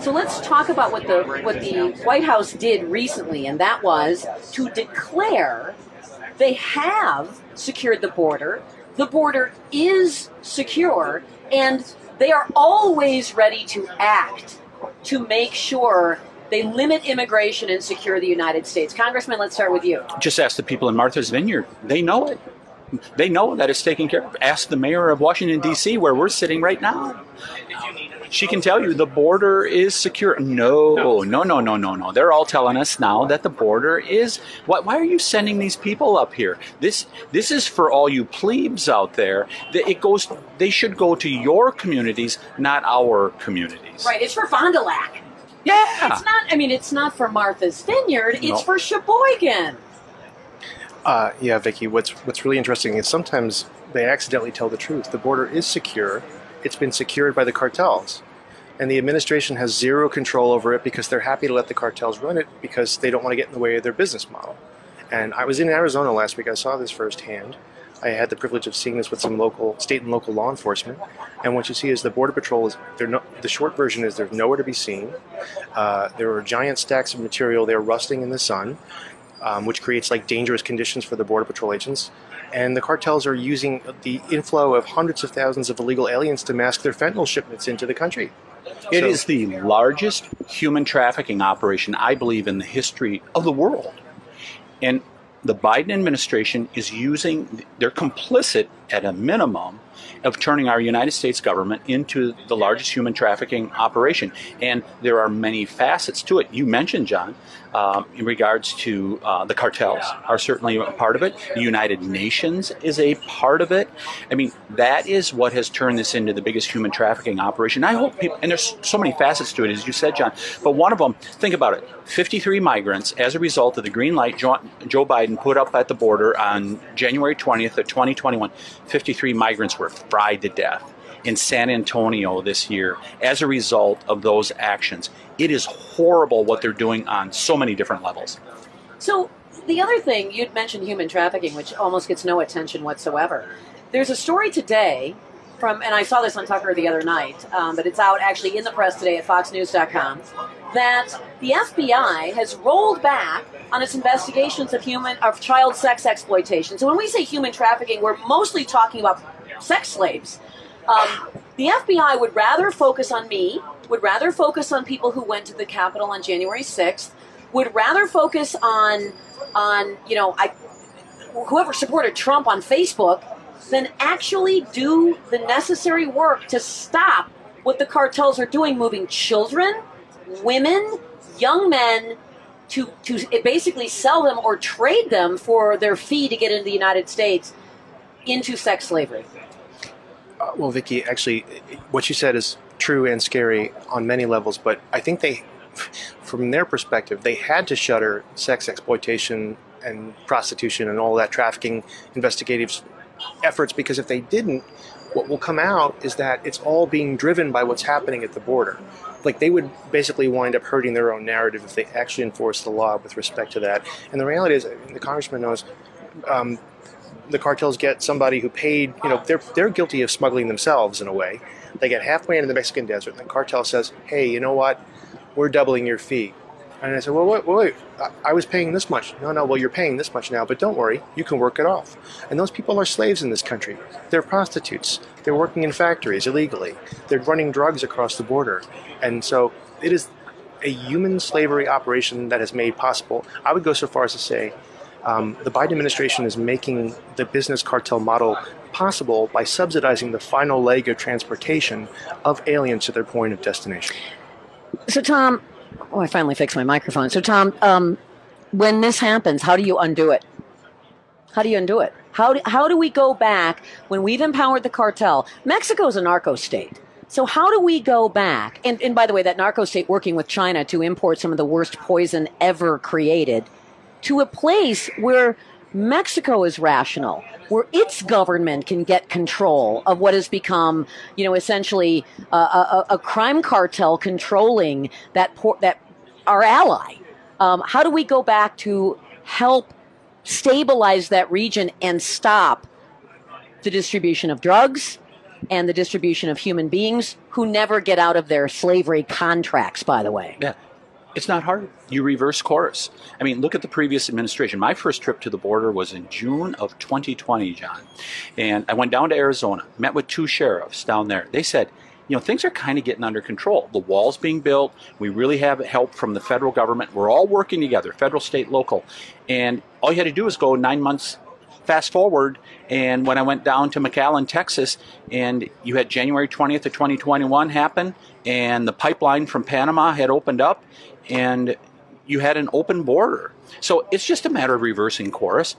So let's talk about what the White House did recently, and that was to declare they have secured the border. The border is secure, and they are always ready to act to make sure they limit immigration and secure the United States. Congressman, let's start with you. Just ask the people in Martha's Vineyard. They know it. They know that it's taken care of. Ask the mayor of Washington, D.C., where we're sitting right now. She can tell you the border is secure. No. They're all telling us now that the border is. Why are you sending these people up here? This is for all you plebes out there. They should go to your communities, not our communities. Right. It's for Fond du Lac. Yeah. It's not. I mean, it's not for Martha's Vineyard. It's for Sheboygan. Yeah, Vicki, what's really interesting is sometimes they accidentally tell the truth. The border is secure. It's been secured by the cartels. And the administration has zero control over it because they're happy to let the cartels run it because they don't want to get in the way of their business model. And I was in Arizona last week. I saw this firsthand. I had the privilege of seeing this with some state and local law enforcement. And what you see is the Border Patrol the short version is they're nowhere to be seen. There are giant stacks of material. They're rusting in the sun. Which creates like dangerous conditions for the Border Patrol agents. And the cartels are using the inflow of hundreds of thousands of illegal aliens to mask their fentanyl shipments into the country. It is the largest human trafficking operation, I believe, in the history of the world. And the Biden administration is they're complicit at a minimum of turning our United States government into the largest human trafficking operation. And there are many facets to it. You mentioned, John, in regards to the cartels are certainly a part of it. The United Nations is a part of it. I mean, that is what has turned this into the biggest human trafficking operation. I hope people, and there's so many facets to it, as you said, John, but one of them, think about it, 53 migrants as a result of the green light Joe Biden put up at the border on January 20th of 2021, 53 migrants were fried to death in San Antonio this year as a result of those actions. It is horrible what they're doing on so many different levels. So the other thing, you'd mentioned human trafficking, which almost gets no attention whatsoever. There's a story today and I saw this on Tucker the other night, but it's out actually in the press today at foxnews.com, that the FBI has rolled back on its investigations of child sex exploitation. So when we say human trafficking, we're mostly talking about sex slaves. The FBI would rather focus on me, would rather focus on people who went to the Capitol on January 6th, would rather focus on whoever supported Trump on Facebook than actually do the necessary work to stop what the cartels are doing, moving children, women, young men to basically sell them or trade them for their fee to get into the United States into sex slavery. Well, Vicki, actually, what you said is true and scary on many levels, but I think from their perspective, they had to shutter sex exploitation and prostitution and all that trafficking investigative efforts, because if they didn't, what will come out is that it's all being driven by what's happening at the border. Like, they would basically wind up hurting their own narrative if they actually enforced the law with respect to that. And the reality is, the congressman knows, the cartels get somebody who paid, they're guilty of smuggling themselves in a way. They get halfway into the Mexican desert, and the cartel says, hey, you know what? We're doubling your fee. And I said, well, wait, I was paying this much. No, well, you're paying this much now, but don't worry, you can work it off. And those people are slaves in this country. They're prostitutes. They're working in factories illegally. They're running drugs across the border. And so it is a human slavery operation that is made possible. I would go so far as to say the Biden administration is making the business cartel model possible by subsidizing the final leg of transportation of aliens to their point of destination. So, Tom, I finally fixed my microphone. So, Tom, when this happens, how do you undo it? How do you undo it? How do we go back when we've empowered the cartel? Mexico's a narco state. So how do we go back? And by the way, that narco state working with China to import some of the worst poison ever created to a place where Mexico is rational, where its government can get control of what has become, essentially a crime cartel controlling that our ally. How do we go back to help stabilize that region and stop the distribution of drugs, and the distribution of human beings who never get out of their slavery contracts, by the way. Yeah. It's not hard. You reverse course. I mean, look at the previous administration. My first trip to the border was in June of 2020, John. And I went down to Arizona, met with 2 sheriffs down there. They said, things are kind of getting under control. The wall's being built. We really have help from the federal government. We're all working together, federal, state, local. And all you had to do was go 9 months fast forward, and when I went down to McAllen, Texas, and you had January 20th of 2021 happen, and the pipeline from Panama had opened up, and you had an open border. So it's just a matter of reversing course.